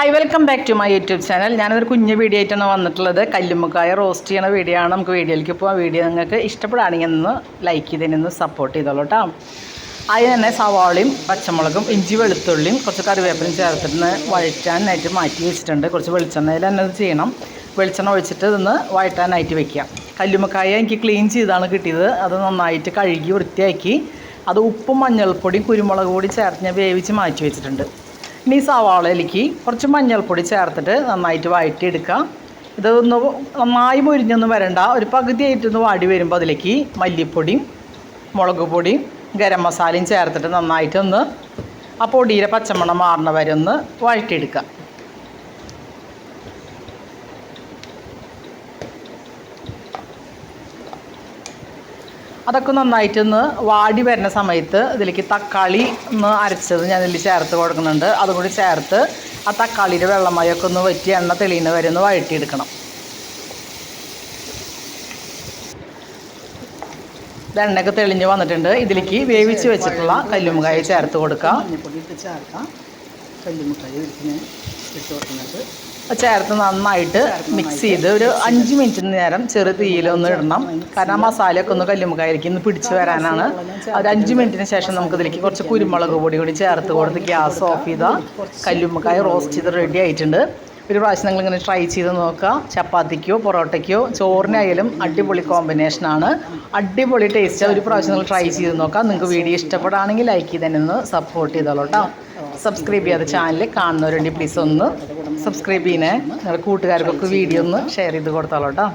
Hi welcome back to my YouTube channel. ഞാനൊരു കുഞ്ഞ് video ആയിട്ടാണ് വന്നിട്ടുള്ളത്. കല്ലുമ്മക്കായ റോസ്റ്റ് ചെയ്യുന്ന വീഡിയോ ആണ്. നമുക്ക് വീഡിയോയിലേക്ക് പോകാം. വീഡിയോ നിങ്ങൾക്ക് ഇഷ്ടപ്പെടുകയാണെങ്കിൽ ഒന്ന് ലൈക്ക് ചെയ്തതിനൊന്ന് സപ്പോർട്ട് ചെയ്തോളൂ കേട്ടോ. അതിന് തന്നെ സവാളയും പച്ചമുളകും ഇഞ്ചി വെളുത്തുള്ളിയും കുറച്ച് കറിവേപ്പിലും ചേർത്തിട്ട് വഴറ്റാനായിട്ട് മാറ്റി വെച്ചിട്ടുണ്ട്. കുറച്ച് വെളിച്ചെണ്ണയിൽ തന്നെ ഇത് ചെയ്യണം. വെളിച്ചെണ്ണ ഒഴിച്ചിട്ട് ഇതൊന്ന് വഴറ്റാനായിട്ട് വെക്കാം. കല്ലുമ്മക്കായ എനിക്ക് ക്ലീൻ ചെയ്താണ് കിട്ടിയത്. അത് നന്നായിട്ട് കഴുകി വൃത്തിയാക്കി അത് ഉപ്പും മഞ്ഞൾപ്പൊടിയും കുരുമുളക് പൊടി ചേർത്ത് ഞാൻ വേവിച്ച് മാറ്റി വെച്ചിട്ടുണ്ട്. ഇനി സവാളയിലേക്ക് കുറച്ച് മഞ്ഞൾപ്പൊടി ചേർത്തിട്ട് നന്നായിട്ട് വഴറ്റിയെടുക്കാം. ഇതൊന്ന് നന്നായി മുരിഞ്ഞൊന്നും വരണ്ട. ഒരു പകുതിയായിട്ടൊന്ന് വാടി വരുമ്പോൾ അതിലേക്ക് മല്ലിപ്പൊടിയും മുളക് പൊടിയും ഗരം മസാലയും ചേർത്തിട്ട് നന്നായിട്ടൊന്ന് ആ പൊടിയുടെ പച്ചമണം മാറുന്ന വരെ ഒന്ന് വഴറ്റിയെടുക്കാം. അതൊക്കെ നന്നായിട്ടൊന്ന് വാടി വരുന്ന സമയത്ത് ഇതിലേക്ക് തക്കാളി ഒന്ന് അരച്ചത് ഞാൻ ഇതിൽ ചേർത്ത് കൊടുക്കുന്നുണ്ട്. അതും കൂടി ചേർത്ത് ആ തക്കാളിയുടെ വെള്ളമയൊക്കെ ഒന്ന് വറ്റി എണ്ണ തെളിയുന്ന വരെ ഒന്ന് വഴറ്റിയെടുക്കണം. എണ്ണയൊക്കെ തെളിഞ്ഞ് വന്നിട്ടുണ്ട്. ഇതിലേക്ക് വേവിച്ച് വെച്ചിട്ടുള്ള കല്ലുമ്മക്കായ ചേർത്ത് കൊടുക്കാം. കല്ലുമ്മക്കായ ഇട്ട് കൊടുക്കുന്നത് ചേർത്ത് നന്നായിട്ട് മിക്സ് ചെയ്ത് ഒരു 5 മിനിറ്റ് നേരം ചെറു തീയിലൊന്ന് ഇടണം. കാരണം മസാലയൊക്കെ ഒന്ന് കല്ലുമ്മക്കായലേക്ക് ഒന്ന് പിടിച്ച് വരാനാണ്. ഒരു 5 മിനിറ്റിന് ശേഷം നമുക്കിതിലേക്ക് കുറച്ച് കുരുമുളക് പൊടി കൂടി ചേർത്ത് കൊടുത്ത് ഗ്യാസ് ഓഫ് ചെയ്താൽ കല്ലുമ്മക്കായ റോസ്റ്റ് ചെയ്ത് റെഡി ആയിട്ടുണ്ട്. ഒരു പ്രാവശ്യം നിങ്ങളിങ്ങനെ ട്രൈ ചെയ്ത് നോക്കുക. ചപ്പാത്തിക്കോ പൊറോട്ടയ്ക്കോ ചോറിനായാലും അടിപൊളി കോമ്പിനേഷനാണ്. അടിപൊളി ടേസ്റ്റ്. ഒരു പ്രാവശ്യം നിങ്ങൾ ട്രൈ ചെയ്ത് നോക്കാം. നിങ്ങൾക്ക് വീഡിയോ ഇഷ്ടപ്പെടുകയാണെങ്കിൽ ലൈക്ക് ചെയ്ത് തന്നെ ഒന്ന് സപ്പോർട്ട് ചെയ്തോളൂ കേട്ടോ. സബ്സ്ക്രൈബ് ചെയ്യാതെ ചാനൽ കാണുന്നവരുണ്ടെങ്കിൽ പ്ലീസ് ഒന്ന് സബ്സ്ക്രൈബ് ചെയ്യണേ. നിങ്ങളുടെ കൂട്ടുകാർക്കൊക്കെ വീഡിയോ ഒന്ന് ഷെയർ ചെയ്ത് കൊടുത്തോളൂ കേട്ടോ.